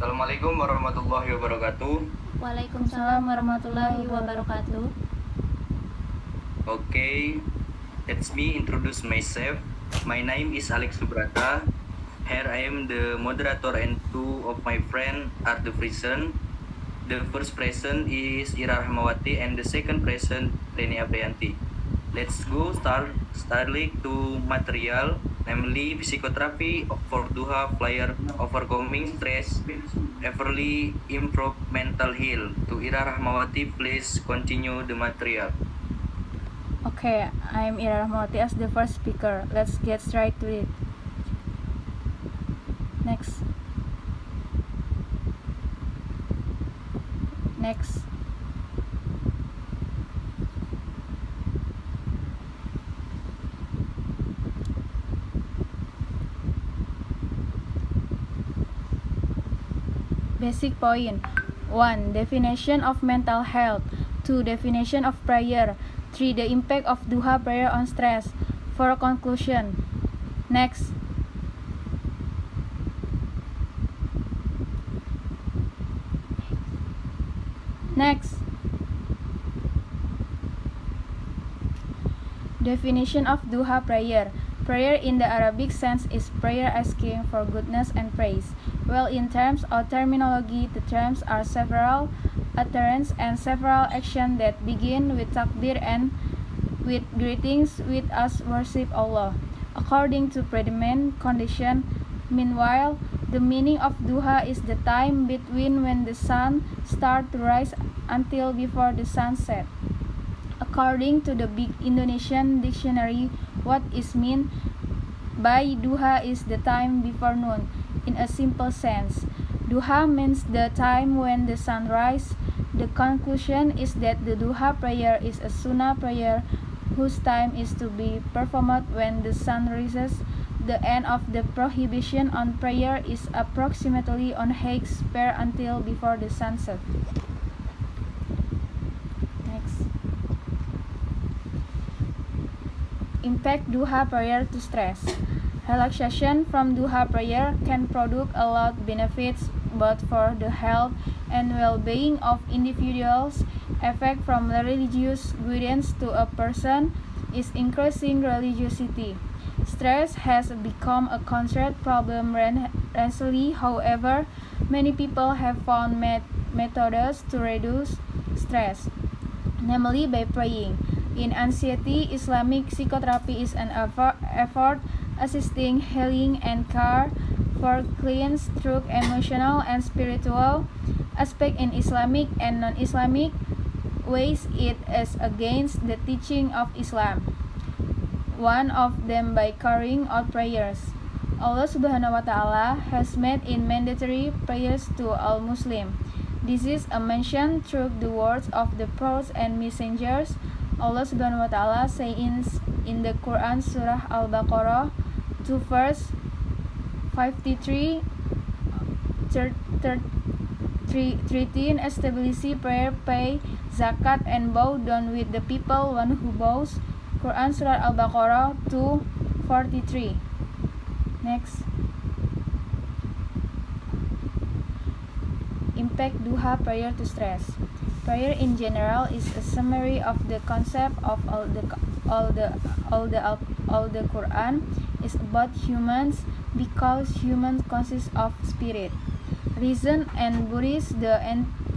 Assalamualaikum warahmatullahi wabarakatuh. Waalaikumsalam warahmatullahi wabarakatuh. Okay, let's me introduce myself. My name is Alex Subrata. Here I am the moderator and two of my friends are the present. The first present is Ira Rahmawati and the second present Reni Aprianti. Let's go starting to material, namely psychotherapy for duha player overcoming stress, everly improve mental health. To Ira Rahmawati, please continue the material. Okay, I'm Ira Rahmawati as the first speaker. Let's get straight to it. Next. Basic point. 1. Definition of mental health. 2. Definition of prayer. 3. The impact of duha prayer on stress. 4. Conclusion. Next. Definition of duha prayer. Prayer in the Arabic sense is prayer asking for goodness and praise. Well, in terms of terminology, the terms are several utterance and several actions that begin with takbir and with greetings with us worship Allah. According to predominant condition, meanwhile, the meaning of duha is the time between when the sun starts to rise until before the sunset. According to the Big Indonesian Dictionary, what is meant by duha is the time before noon. In a simple sense, duha means the time when the sun rises. The conclusion is that the duha prayer is a sunnah prayer whose time is to be performed when the sun rises. The end of the prohibition on prayer is approximately on Hague's prayer until before the sunset. Impact duha prayer to stress. Relaxation from duha prayer can produce a lot of benefits both for the health and well-being of individuals. Effect from religious guidance to a person is increasing religiosity. Stress has become a concerned problem recently. However, many people have found methods to reduce stress, namely by praying. In anxiety, Islamic psychotherapy is an effort assisting healing and care for clients through emotional and spiritual aspects in Islamic and non-Islamic ways. It is against the teaching of Islam. One of them by carrying out prayers. Allah Subhanahu wa Ta'ala has made it mandatory prayers to all Muslims. This is a mention through the words of the prophets and messengers. Allah Subhanahu wa Ta'ala says in the Quran Surah Al-Baqarah 2 verse 53 13 establish prayer, pay zakat and bow down with the people one who bows. Quran Surah Al-Baqarah 2:43. Next. Impact duha prayer to stress. Prayer in general is a summary of the concept of all the Quran is about humans because humans consist of spirit, reason, and Buddhist. The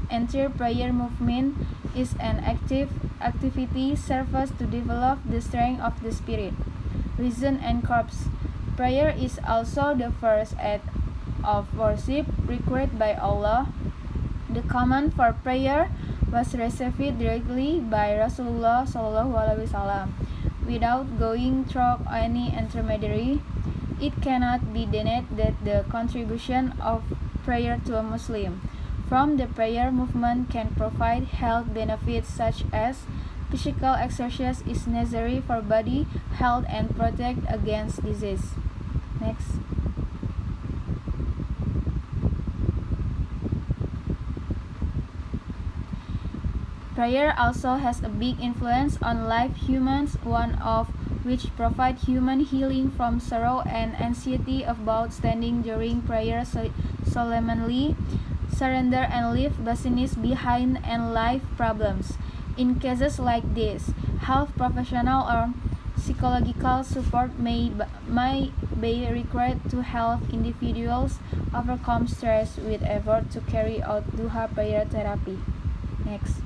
entire prayer movement is an activity serves to develop the strength of the spirit, reason, and corpse. Prayer is also the first act of worship required by Allah. The command for prayer was received directly by Rasulullah SAW without going through any intermediary. It cannot be denied that the contribution of prayer to a Muslim from the prayer movement can provide health benefits such as physical exercise is necessary for body health and protect against disease. Next. Prayer also has a big influence on life humans. One of which provide human healing from sorrow and anxiety about standing during prayer solemnly, surrender and leave business behind and life problems. In cases like this, health professional or psychological support may be required to help individuals overcome stress with effort to carry out duha prayer therapy. Next.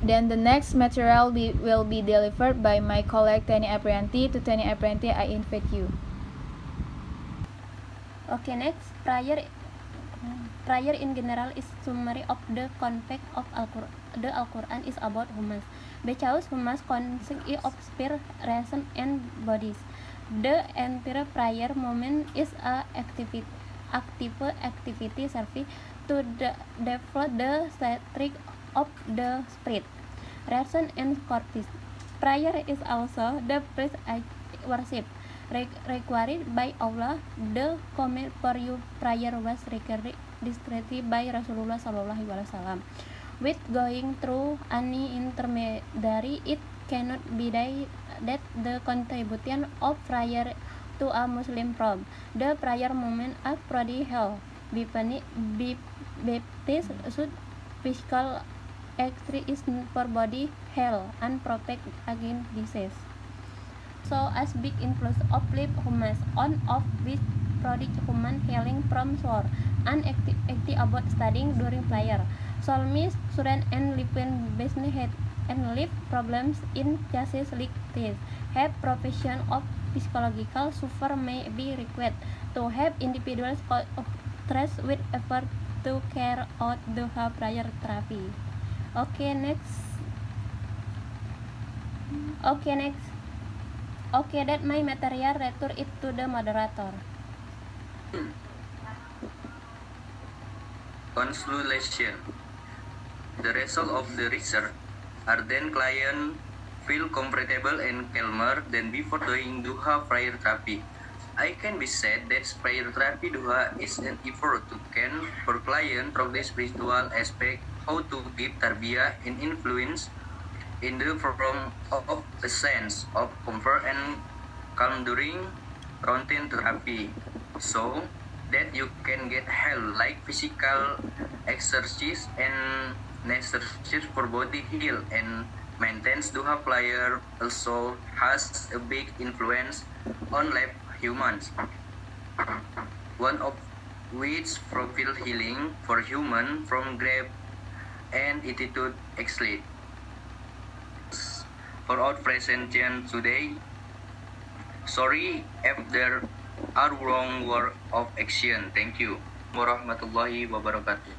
Then the next material will be delivered by my colleague Teni Aprianti. To Teni Aprianti, I invite you. Okay, next, prayer in general is summary of the context of the Al-Quran is about humans. Because humans consists of spirit, reason, and bodies. The entire prayer moment is a active activity serving to develop the strength of the spirit, reason, and corpus. Prayer is also the praise worship required by Allah. The command for you prayer was described by Rasulullah SAW. With going through any intermediary, it cannot be that the contribution of prayer to a Muslim problem. The prayer moment of prodigy hell, baptist should physical activity is for body health and protect against disease. So as big influence of live humans on of which prodigy human healing from sore and active about studying during prayer. Psalmist, student, and living business head and live problems in cases like this. Have profession of psychological support may be required to have individuals stress with effort to carry out the prayer therapy. Okay, next. Okay, that my material return it to the moderator. Consultation. The result of the research are then client feel comfortable and calmer than before doing duha prayer therapy. I can be said that prayer therapy duha is an effort to can for client from the spiritual aspect how to give tarbiyah and influence in the form of a sense of comfort and calm during routine therapy, so that you can get help like physical exercise and exercise for body heal and maintenance. Duha prayer also has a big influence on life humans, one of which fulfill healing for human from grief and attitude excellent. For our presentation today, sorry if there are wrong word of action. Thank you. Warahmatullahi wabarakatuh.